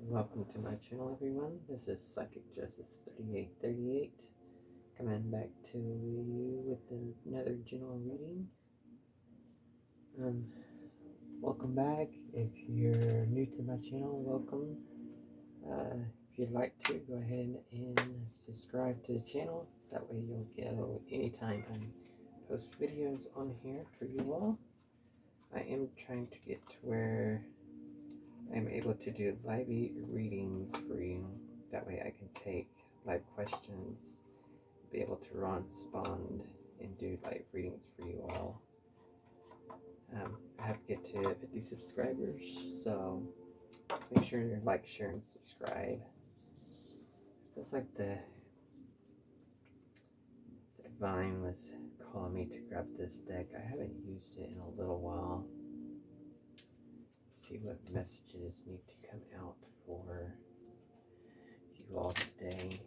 Welcome to my channel, everyone. This is Psychic Justice 3838 coming back to you with another general reading. Um, Welcome back. If you're new to my channel, welcome. If you'd like to, go ahead and subscribe to the channel. That way you'll get anytime I post videos on here for you all. I am trying to get to where I'm able to do live readings for you. That way I can take live questions, be able to respond, and do live readings for you all. I have to get to 50 subscribers, so make sure you like, share, and subscribe. Feels like the Divine was calling me to grab this deck. I haven't used it in a little while. Let's see what messages need to come out for you all today.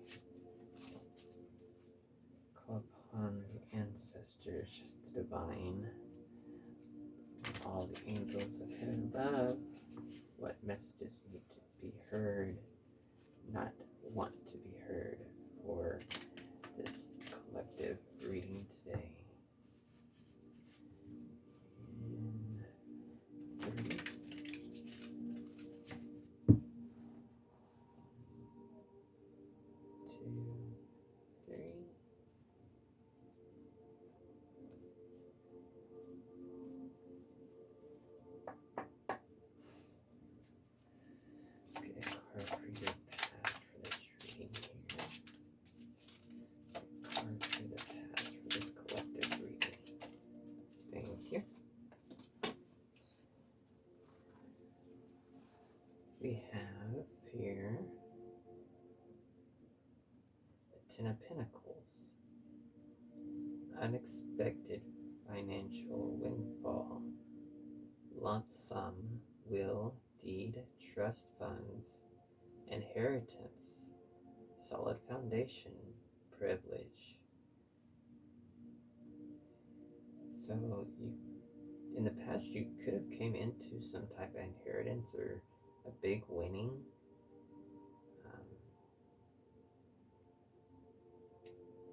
Call upon the ancestors, the Divine, all the angels of heaven above. What messages need to be heard, not want to be heard, for this collective reading today. In 3, 2, 3. Okay, a card for your past for this reading here. Cards for the past for this collective reading. Thank you. We have here the Ten of Pentacles. Unexpected financial windfall. Lump sum, will, deed, trust funds, inheritance, solid foundation, privilege. So you, in the past, you could have came into some type of inheritance or a big winning.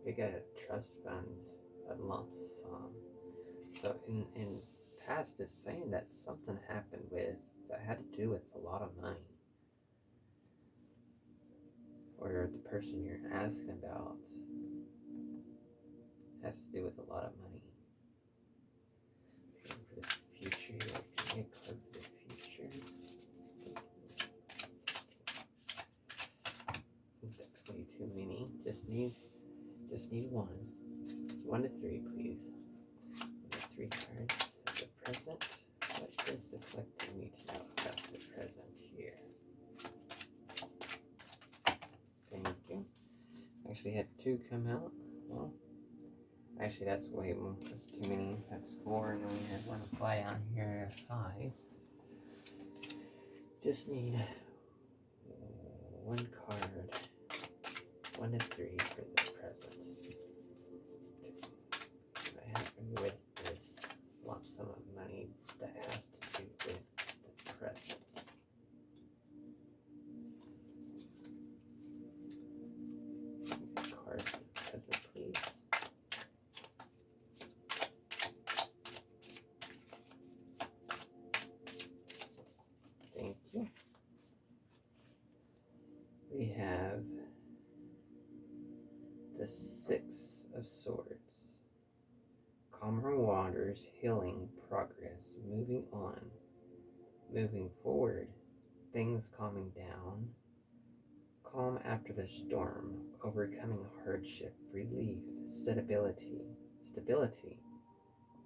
Big trust funds, a lump sum. So in past, it's saying that something happened with that had to do with a lot of money, or the person you're asking about has to do with a lot of money. Okay, for the future, give me a card for the future. That's way too many. Just need one. 1 to 3, please. 3 cards of the present. What does the collective need to know about the present here? Thank you. Actually had 2 come out. Well, actually that's way more. That's too many. That's 4, and then we had 1 fly on here. 5. Just need 1 card. 1 to 3 for the present. What happened with this lump sum of money that has to do with the present? Card for the present, please. Thank you. We have the 6 of Swords. Calmer waters, healing, progress, moving on, moving forward, things calming down, calm after the storm, overcoming hardship, relief, stability,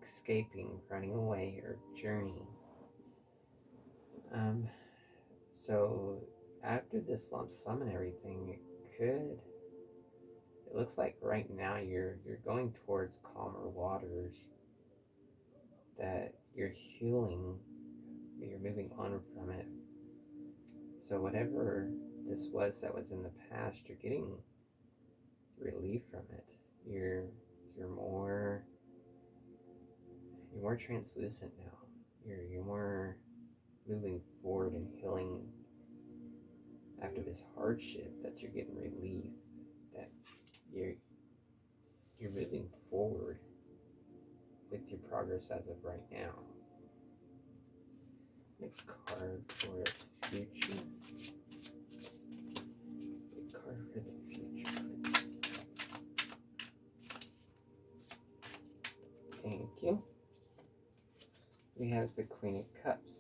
escaping, running away, or journey. So after this lump sum and everything, it looks like right now you're going towards calmer waters, that you're healing, you're moving on from it. So whatever this was that was in the past, you're getting relief from it. You're more translucent now. You're more moving forward and healing this hardship that you're getting relief, that you're moving forward with your progress as of right now. Next card for the future. Big card for the future, please. Thank you. We have the Queen of Cups.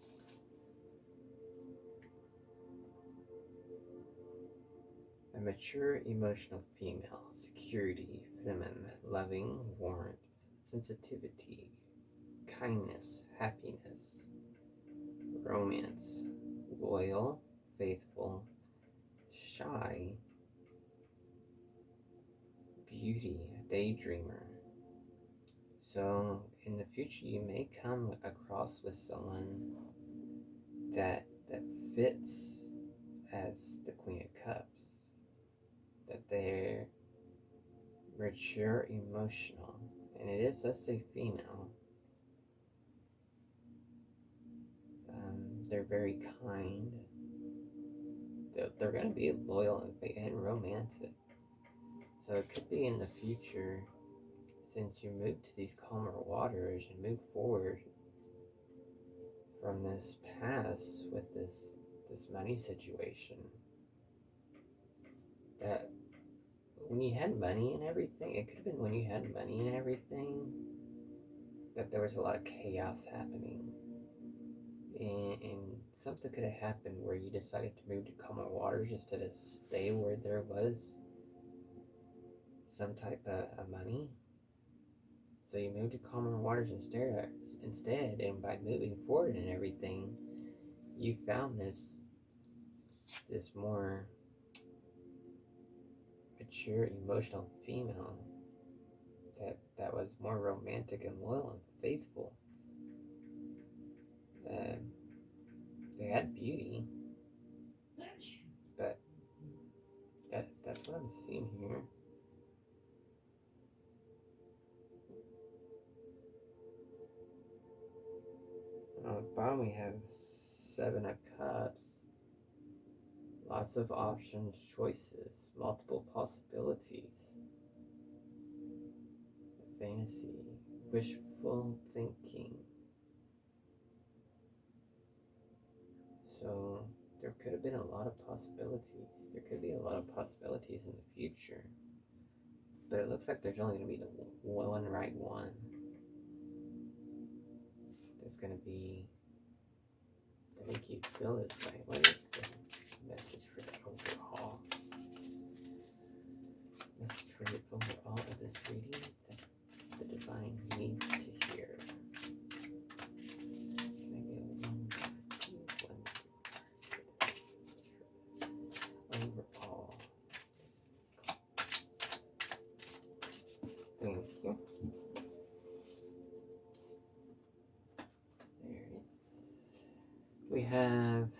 A mature, emotional female, security, feminine, loving, warmth, sensitivity, kindness, happiness, romance, loyal, faithful, shy, beauty, daydreamer. So in the future you may come across with someone that fits as the Queen of Cups, that they're mature, emotional, and it is, let's say, female. They're very kind. They're going to be loyal and romantic. So it could be in the future, since you move to these calmer waters and move forward from this past with this money situation, that when you had money and everything, it could have been when you had money and everything, that there was a lot of chaos happening. And something could have happened where you decided to move to calmer waters instead of stay where there was some type of money. So you moved to calmer waters instead, and by moving forward and everything, you found this more mature, emotional female that was more romantic and loyal and faithful. They had beauty, but that's what I'm seeing here. On the bottom we have 7 of Cups. Lots of options, choices, multiple possibilities. Fantasy, wishful thinking. So there could have been a lot of possibilities. There could be a lot of possibilities in the future. But it looks like there's only going to be the one right one. That's going to be to make you feel this way. What is the message for the overall? Message for the overall of this reading that the divine needs to hear. Overall. Thank you. There it is. We had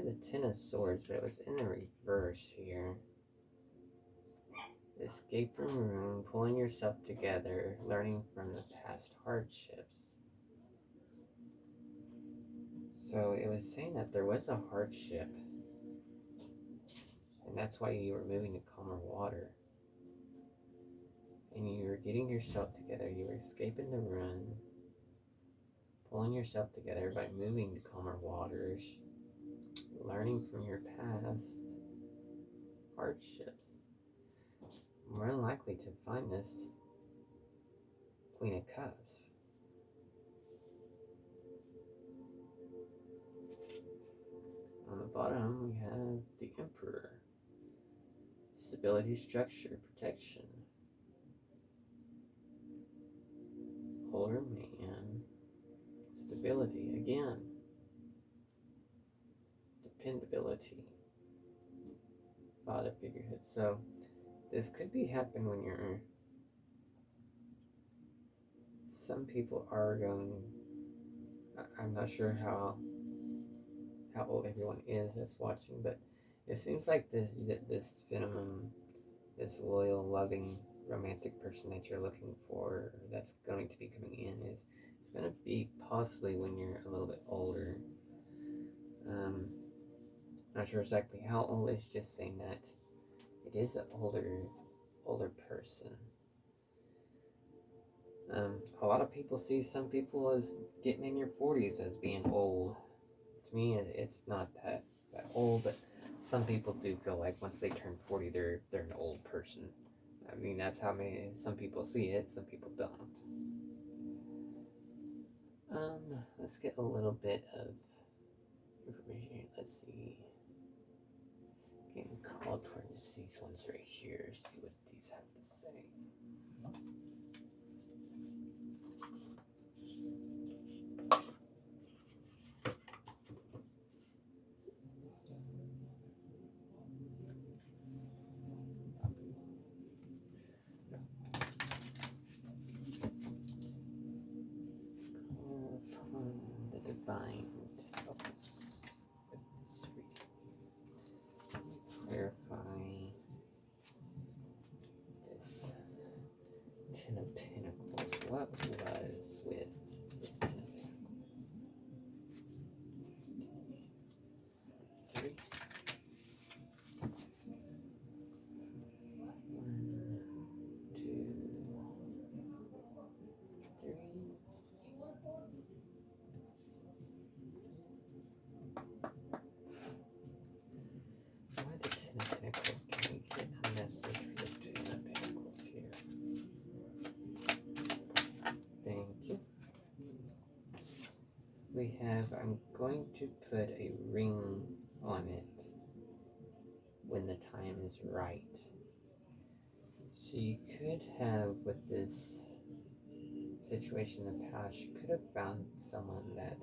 the Ten of Swords, but it was in the reverse here. Escape from room, pulling yourself together, learning from the past hardships. So it was saying that there was a hardship, and that's why you were moving to calmer water. And you were getting yourself together, you were escaping the run, pulling yourself together by moving to calmer waters, learning from your past hardships. More than likely to find this Queen of Cups. On the bottom, we have the Emperor. Stability, structure, protection. Older man. Stability, again. Dependability. Father figurehead. So, this could be happening when you're... Some people are going... I'm not sure how old everyone is that's watching, but it seems like this phenomenon, this loyal, loving, romantic person that you're looking for, that's going to be coming in, it's going to be possibly when you're a little bit older. Not sure exactly how old. It's just saying that it is an older person. A lot of people see some people as getting in your 40s as being old. To me, it's not that old, but some people do feel like once they turn 40, they're an old person. I mean, that's how some people see it, some people don't. Let's get a little bit of information. Let's see. Getting called towards these ones right here. See what these have to say. Call upon the divine to help us with this reading. Clarify this Ten of Pentacles. What was with this Ten of Pentacles? Three. One, two, three. Why the Ten of Pentacles? Can we get a message for the Ten of Pentacles here? Thank you. We have, I'm going to put a ring on it when the time is right. So you could have, with this situation in the past, you could have found someone that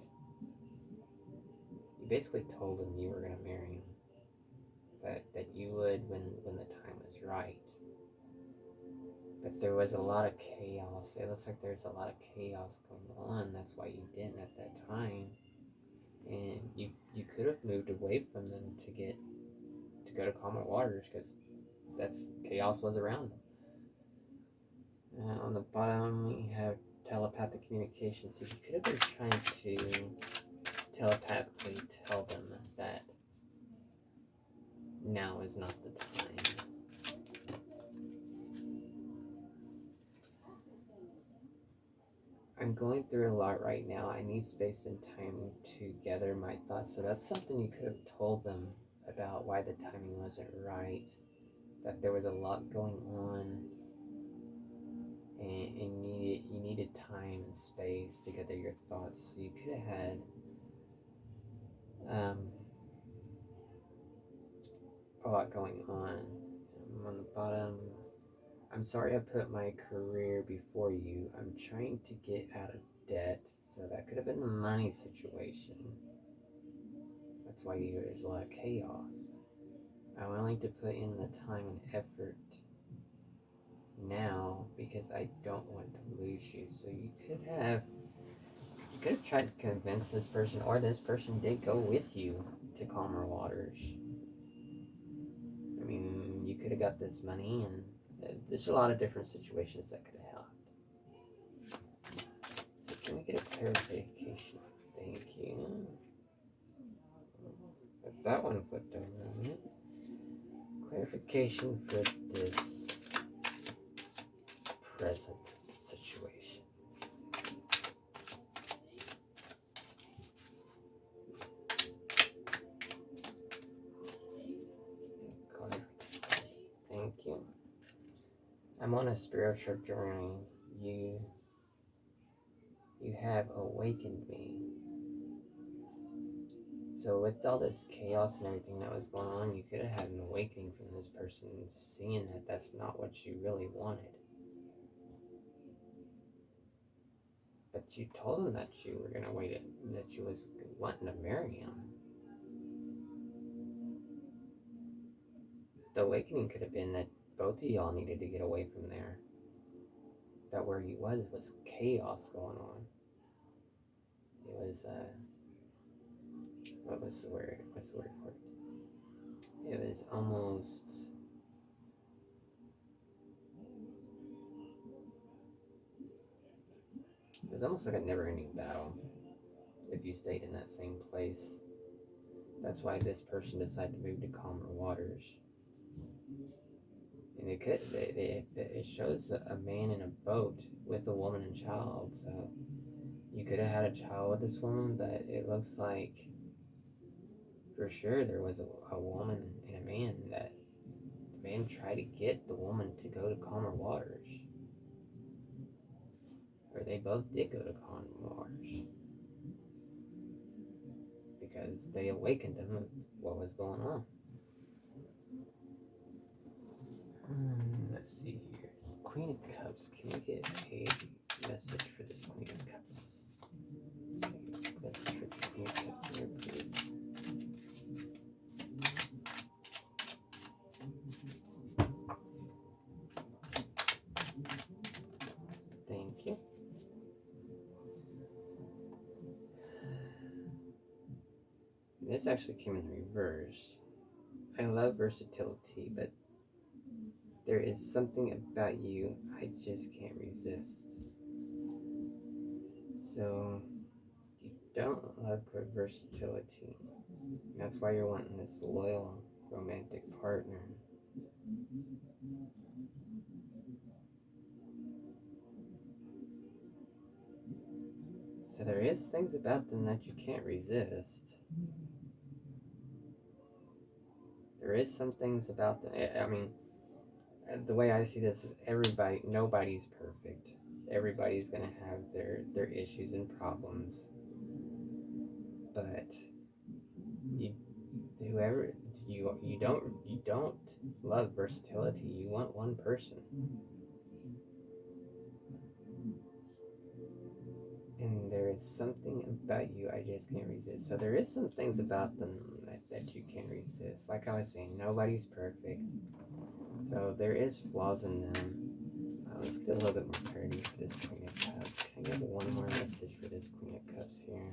you basically told him you were going to marry him. That you would when the time was right. But there was a lot of chaos. It looks like there's a lot of chaos going on. That's why you didn't at that time. And you could have moved away from them to go to calmer waters, because that's chaos was around them. On the bottom we have telepathic communication. So you could have been trying to telepathically tell them that now is not the time. I'm going through a lot right now. I need space and time to gather my thoughts. So that's something you could have told them about, why the timing wasn't right, that there was a lot going on, and you needed time and space to gather your thoughts. So you could have had a lot going on. On the bottom, I'm sorry I put my career before you. I'm trying to get out of debt. So that could have been the money situation. That's why there's a lot of chaos. I'm willing to put in the time and effort now because I don't want to lose you. So you could have tried to convince this person, or this person did go with you to calmer waters. I mean, you could have got this money, and there's a lot of different situations that could have helped. So can we get a clarification? Thank you. Put that one flipped over on it. Clarification for this present situation. Thank you. I'm on a spiritual journey. You have awakened me. So with all this chaos and everything that was going on, you could have had an awakening from this person, seeing that that's not what you really wanted. But you told him that you were going to wait, that you was wanting to marry him. The awakening could have been that both of y'all needed to get away from there. That where he was chaos going on. It was, what's the word for it? It was almost, like a never-ending battle if you stayed in that same place. That's why this person decided to move to calmer waters. And it shows a man in a boat with a woman and child. So you could have had a child with this woman, but it looks like for sure there was a woman and a man that the man tried to get the woman to go to calmer waters. Or they both did go to calmer waters. Because they awakened him of what was going on. Let's see here. Queen of Cups. Can we get a message for this Queen of Cups? Message for the Queen of Cups here, please. Thank you. This actually came in reverse. I love versatility, but there is something about you I just can't resist. So, you don't love versatility. That's why you're wanting this loyal, romantic partner. So there is things about them that you can't resist. There is some things about them. I mean, the way I see this is nobody's perfect. Everybody's gonna have their issues and problems. But you don't love versatility. You want one person. And there is something about you I just can't resist. So there is some things about them that you can't resist. Like I was saying, nobody's perfect. So there is flaws in them. Let's get a little bit more clarity for this Queen of Cups. Can I get one more message for this Queen of Cups here?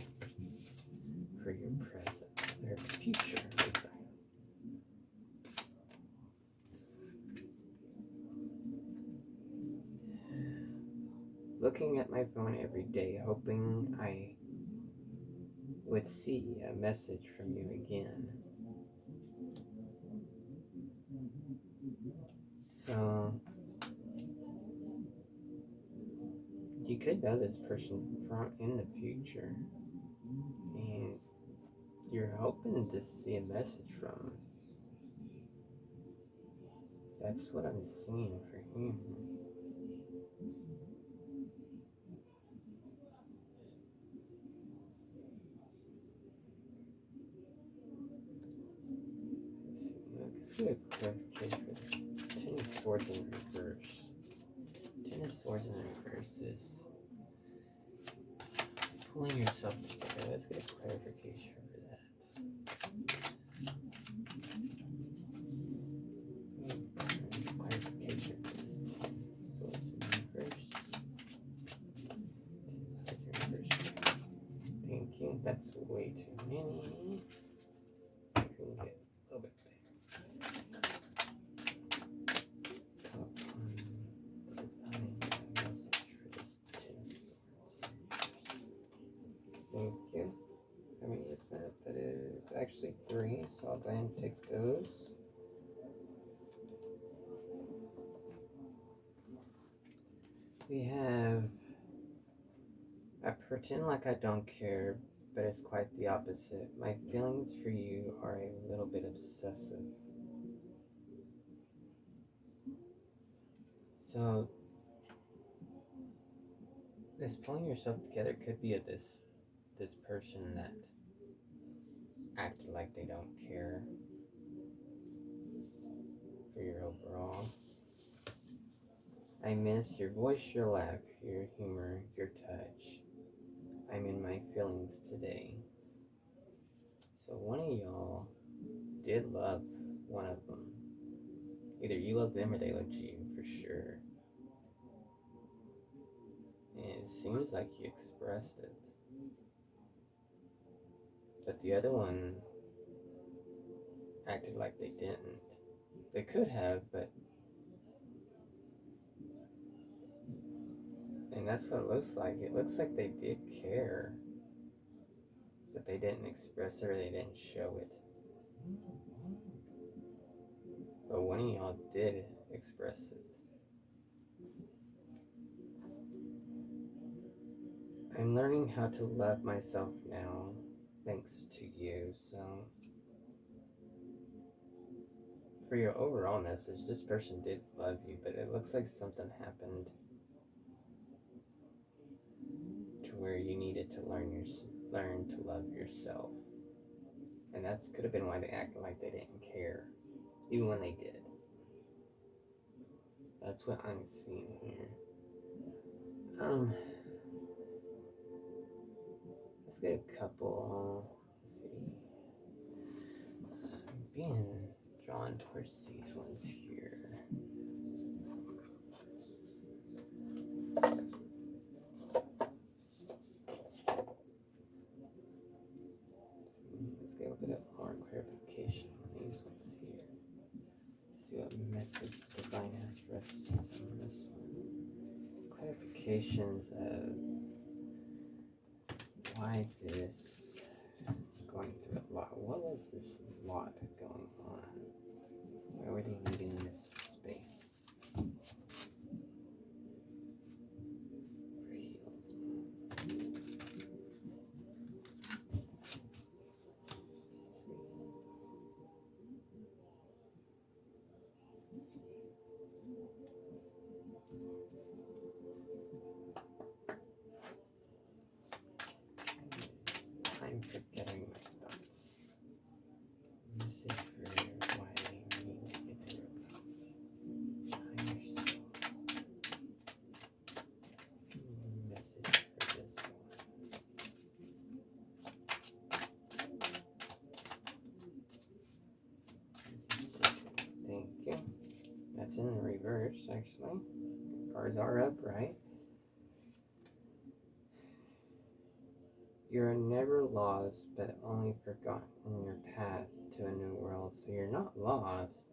For your present, or future, looking at my phone every day, hoping I would see a message from you again. So, you could know this person from in the future, and you're hoping to see a message from them. That's what I'm seeing for him. Let's get a clarification for this. Ten of Swords in reverse. Ten of Swords in reverse is pulling yourself together. Let's get a clarification for that. Clarification for this. Ten of Swords in reverse. Ten of Swords in reverse. Thank you. That's way too many. So we can get a little bit Thank you. How many is that? That is actually 3, so I'll go ahead and take those. We have, I pretend like I don't care, but it's quite the opposite. My feelings for you are a little bit obsessive. So, this pulling yourself together could be this person that acted like they don't care for your overall. I miss your voice, your laugh, your humor, your touch. I'm in my feelings today. So one of y'all did love one of them. Either you loved them or they loved you, for sure. And it seems like you expressed it. But the other one acted like they didn't. They could have, but... And that's what it looks like. It looks like they did care. but they didn't express it or they didn't show it. But one of y'all did express it. I'm learning how to love myself now, thanks to you. So, for your overall message, this person did love you, but it looks like something happened to where you needed to learn to love yourself. And that could have been why they acted like they didn't care, even when they did. That's what I'm seeing here. Let's get a couple. Let's see. I'm being drawn towards these ones here. Let's get a bit more clarification on these ones here. See what message the divine has for us on this one. Clarifications of why this going through a lot. What was this lot going on? Why were they needing this space? For healing. I'm forgetting my thoughts. Message for why they need to get their thoughts. Message for this one. Thank you. That's in reverse, actually. Cards are upright. You're never lost, but only forgotten your path to a new world. So you're not lost.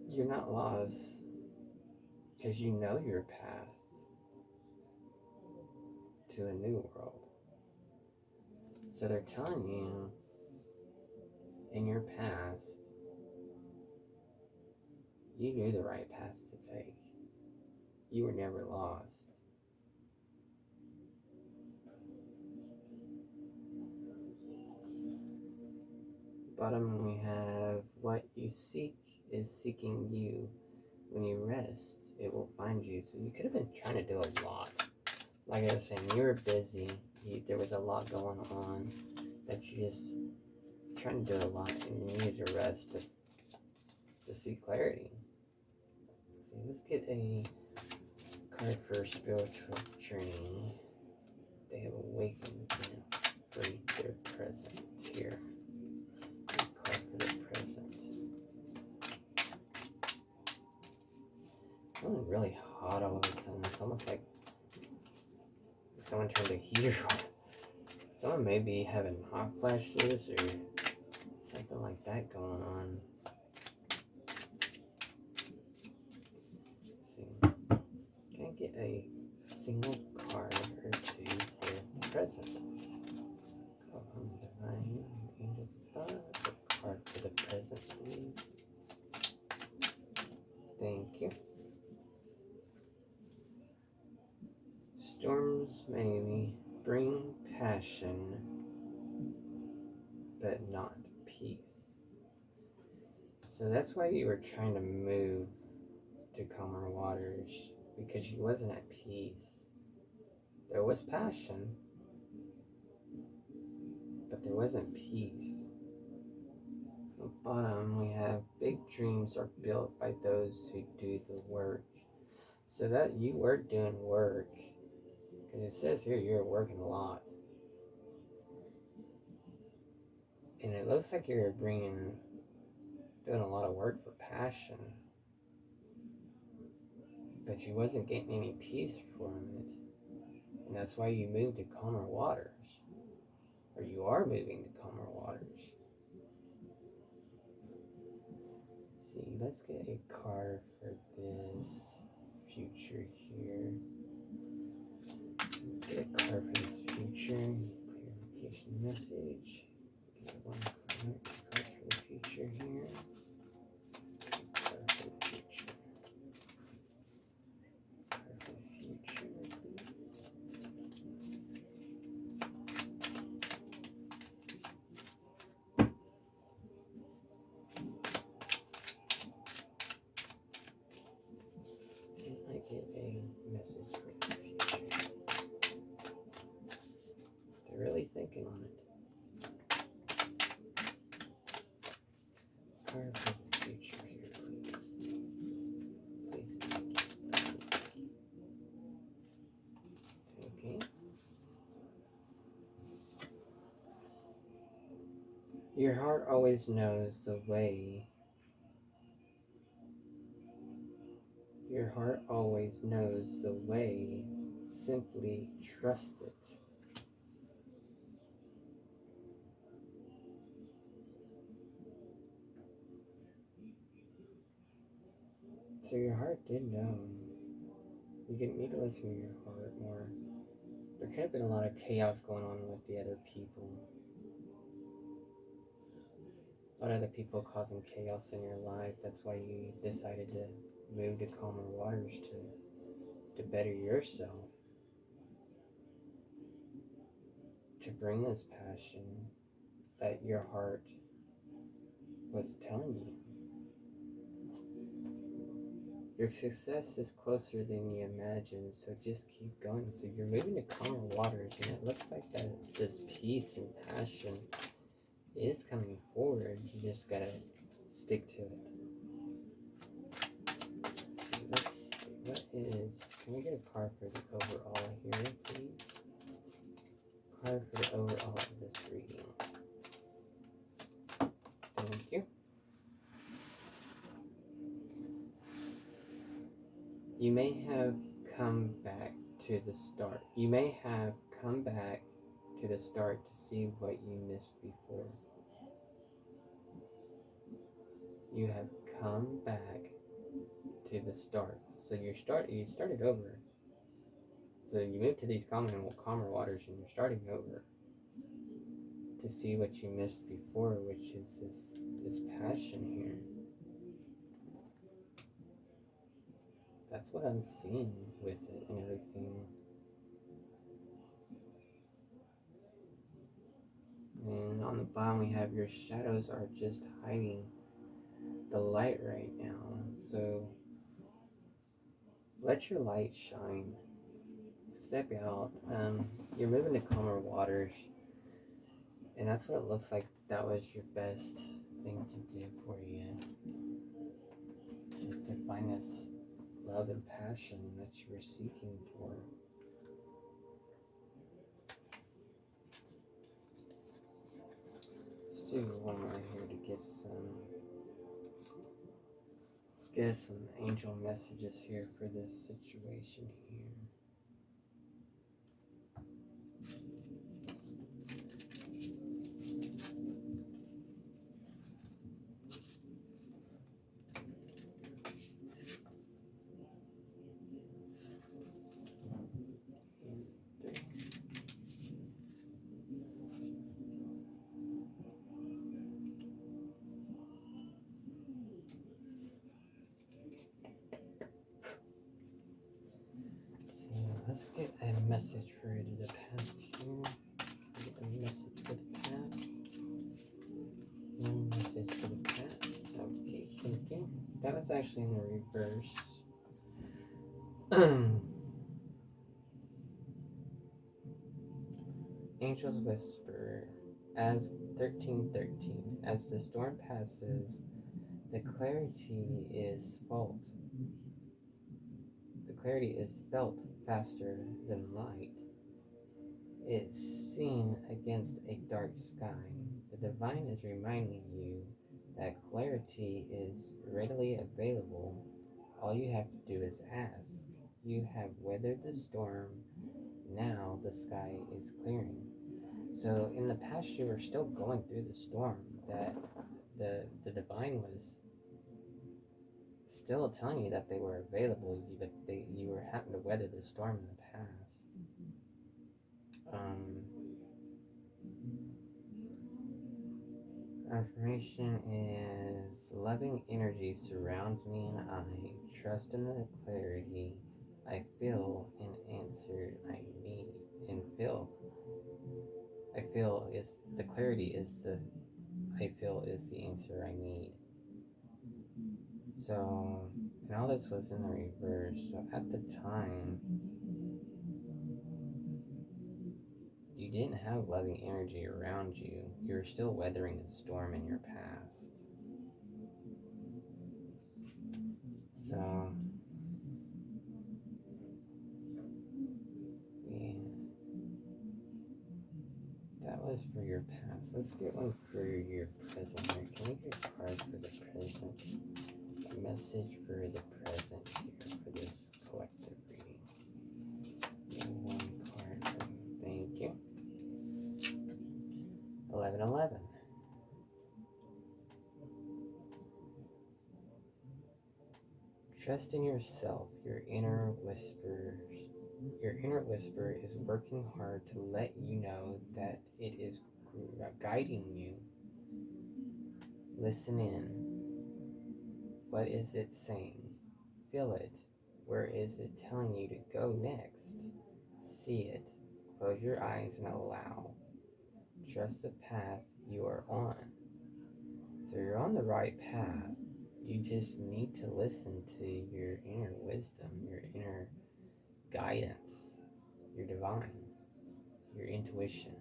You're not lost because you know your path to a new world. So they're telling you in your past, you knew the right path to take. You were never lost. Bottom we have what you seek is seeking you. When you rest, it will find you. So you could have been trying to do a lot. Like I was saying, you were busy. There was a lot going on that you just trying to do a lot and you needed to rest to see clarity. So let's get a card for spiritual journey. They have awakened and freed their present here. Card for the present. Feeling really hot all of a sudden. It's almost like someone turned the heater on. Someone may be having hot flashes or something like that going on. Let's see. Can I get a single card or two for the present? Call on divine angels above. A card for the present, please. Thank you. Storms may bring passion, but not peace. So that's why you were trying to move to calmer waters, because you wasn't at peace. There was passion, but there wasn't peace. At the bottom, we have big dreams are built by those who do the work. So that you were doing work, because it says here you're working a lot. And it looks like you're doing a lot of work for passion. But you wasn't getting any peace from it. And that's why you moved to calmer waters. Or you are moving to calmer waters. See, let's get a card for this future here. get a card for this future. Clarification message. Get one card for the future here. Card for the future. Card for the future, please. Can I get a message for the future? They're really thinking on it. Card for the future here, please. Please and thank you. Please and thank you. Okay. Your heart always knows the way. Your heart always knows the way. Simply trust it. So your heart did know. You need to listen to your heart more. There could have been a lot of chaos going on with the other people. A lot of other people causing chaos in your life. That's why you decided to move to calmer waters to better yourself. To bring this passion that your heart was telling you. Your success is closer than you imagine, so just keep going. So you're moving to calmer waters, and it looks like that this peace and passion is coming forward. You just gotta stick to it. Let's see, what is... Can we get a card for the overall here, please? Card for the overall of this reading. Thank you. You may have come back to the start. You may have come back to the start to see what you missed before. You have come back to the start. So you started over. So you moved to these calmer waters and you're starting over to see what you missed before, which is this passion here. That's what I'm seeing with it and everything. And on the bottom we have your shadows are just hiding the light right now. So let your light shine. Step out. You're moving to calmer waters. And that's what it looks like. That was your best thing to do for you. To find this love and passion that you were seeking for. Let's do one more here to get some angel messages here for this situation here. Let's get a message for the past here. Get a message for the past. One message for the past. Okay, thank you. That was actually in the reverse. Angels whisper as 1313. As the storm passes, the clarity is felt. The clarity is felt faster than light. It's seen against a dark sky. The divine is reminding you that clarity is readily available. All you have to do is ask. You have weathered the storm. Now the sky is clearing. So in the past you were still going through the storm. That the divine was still telling you that they were available, but you were having to weather the storm in the past. Um, Affirmation is loving energy surrounds me and I trust in the clarity I feel and answer I need and feel. I feel is the clarity is the I feel is the answer I need. So, and all this was in the reverse. So at the time, you didn't have loving energy around you. You were still weathering a storm in your past. So, yeah, that was for your past. Let's get one for your present here. Can we get a card for the present? A message for the present here for this collective reading. One card. Thank you. 1111. Trust in yourself. Your inner whisper is working hard to let you know that it is guiding you. Listen in. What is it saying? Feel it. Where is it telling you to go next? See it. Close your eyes and allow. Trust the path you are on. So you're on the right path. You just need to listen to your inner wisdom, your inner guidance, your divine, your intuition.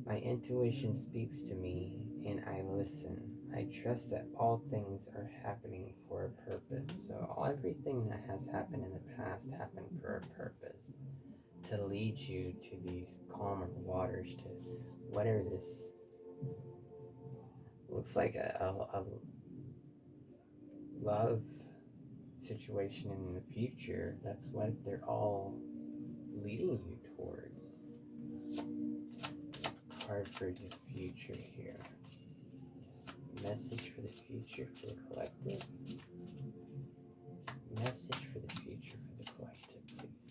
My intuition speaks to me and I listen. I trust that all things are happening for a purpose. So everything that has happened in the past happened for a purpose. To lead you to these calmer waters, to whatever this looks like a love situation in the future. That's what they're all leading you towards. Card for the future here. Message for the future for the collective. Message for the future for the collective, please.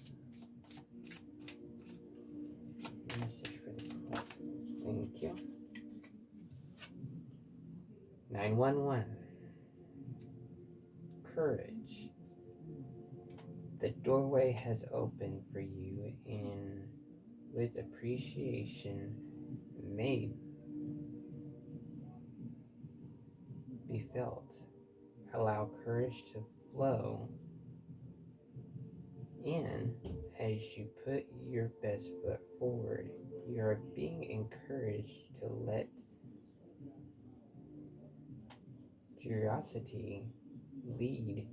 Message for the collective. Thank you. 911. Courage. The doorway has opened for you, and with appreciation may be felt. Allow courage to flow in as you put your best foot forward. You are being encouraged to let curiosity lead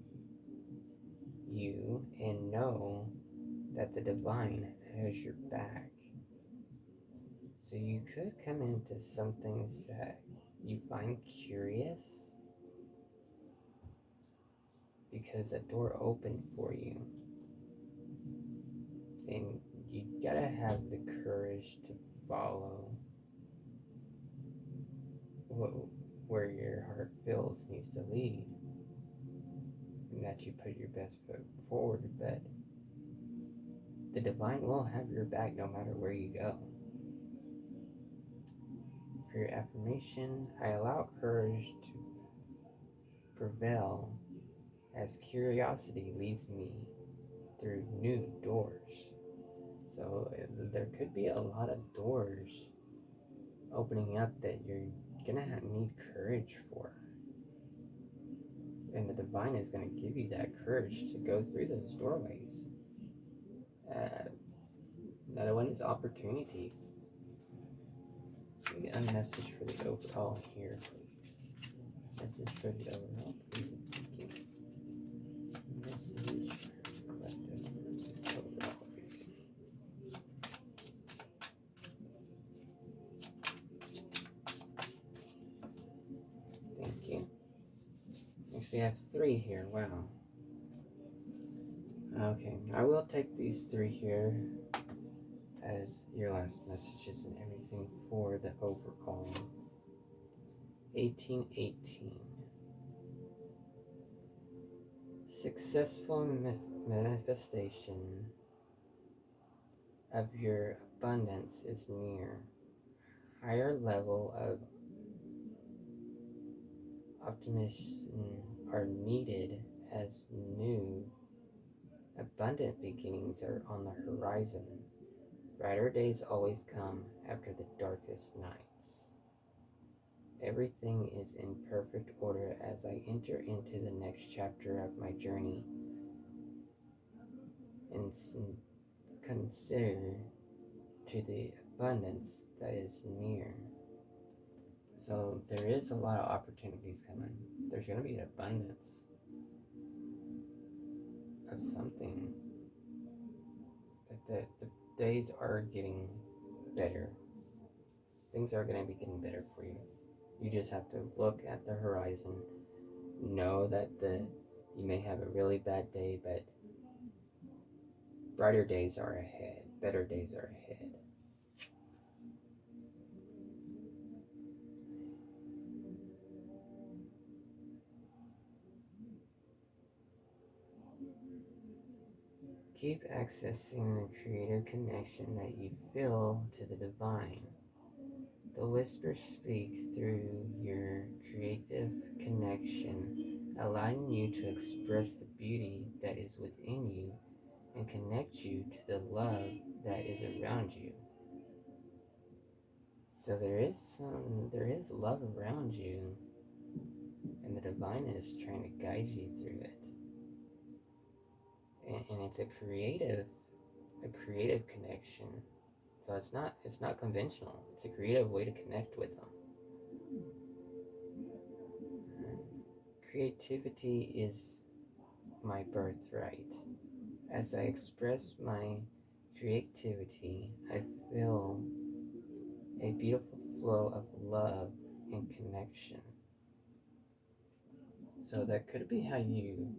you and know that the divine has your back. So you could come into some things that you find curious because a door opened for you. And you gotta have the courage to follow where your heart feels needs to lead. And that you put your best foot forward, but the divine will have your back no matter where you go. For your affirmation, I allow courage to prevail as curiosity leads me through new doors. So there could be a lot of doors opening up that you're gonna need courage for. And the divine is gonna give you that courage to go through those doorways. Another one is opportunities. We get a message for the overall here, please. Message for the overall, please. Thank you. Message for collective for this overall reading. Thank you. Actually, I have 3 here. Wow. Okay, I will take these 3 here as your last messages and everything for the overall. 1818. successful manifestation of your abundance is near. Higher level of optimism are needed as new, abundant beginnings are on the horizon. Brighter days always come after the darkest nights. Everything is in perfect order as I enter into the next chapter of my journey and consider to the abundance that is near. So there is a lot of opportunities coming. There's going to be an abundance of something. That the days are getting better. Things are going to be getting better for you. You just have to look at the horizon. Know that you may have a really bad day, but brighter days are ahead. Better days are ahead. Keep accessing the creative connection that you feel to the divine. The whisper speaks through your creative connection, allowing you to express the beauty that is within you and connect you to the love that is around you. So there is love around you, and the divine is trying to guide you through it. And it's a creative connection. So it's not conventional. It's a creative way to connect with them. Creativity is my birthright. As I express my creativity, I feel a beautiful flow of love and connection. So that could be how you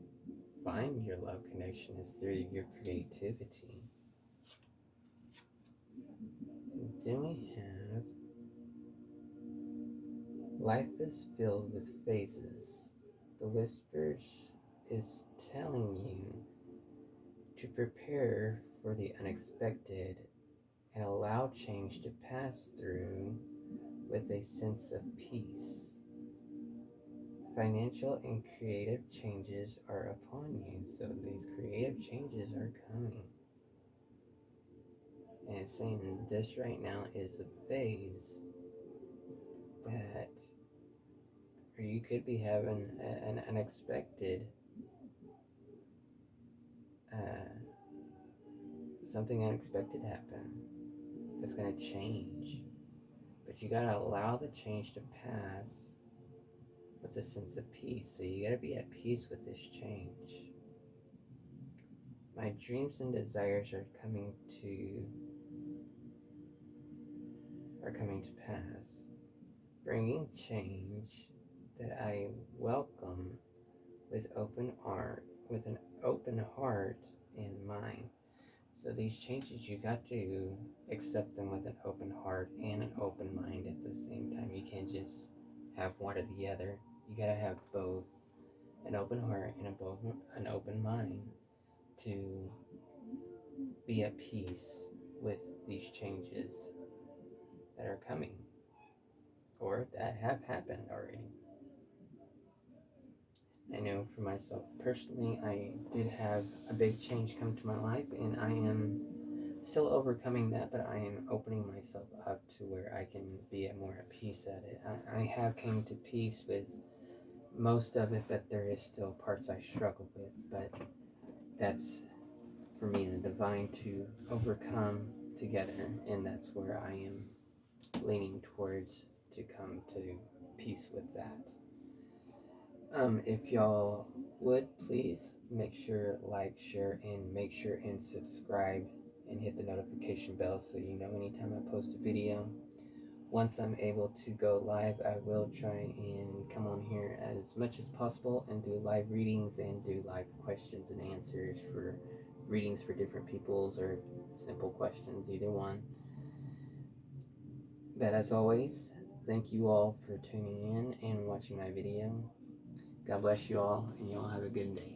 find your love connection, is through your creativity. And then we have life is filled with phases. The whispers is telling you to prepare for the unexpected and allow change to pass through with a sense of peace. Financial and creative changes are upon you, so these creative changes are coming. And it's saying this right now is a phase that, or you could be having an unexpected, something unexpected happen that's going to change. But you got to allow the change to pass with a sense of peace. So you got to be at peace with this change. My dreams and desires are coming to pass, bringing change that I welcome with an open heart and mind. So these changes, you got to accept them with an open heart and an open mind at the same time. You can't just have one or the other. You got to have both, an open heart and an open mind, to be at peace with these changes that are coming or that have happened already. I know for myself personally, I did have a big change come to my life, and I am still overcoming that, but I am opening myself up to where I can be more at peace at it. I have came to peace with most of it, but there is still parts I struggle with, but that's for me and the divine to overcome together, and that's where I am leaning towards, to come to peace with that. If y'all would please make sure like, share, and make sure and subscribe and hit the notification bell so you know anytime I post a video. Once I'm able to go live, I will try and come on here as much as possible and do live readings and do live questions and answers for readings for different peoples or simple questions, either one. But as always, thank you all for tuning in and watching my video. God bless you all, and you all have a good day.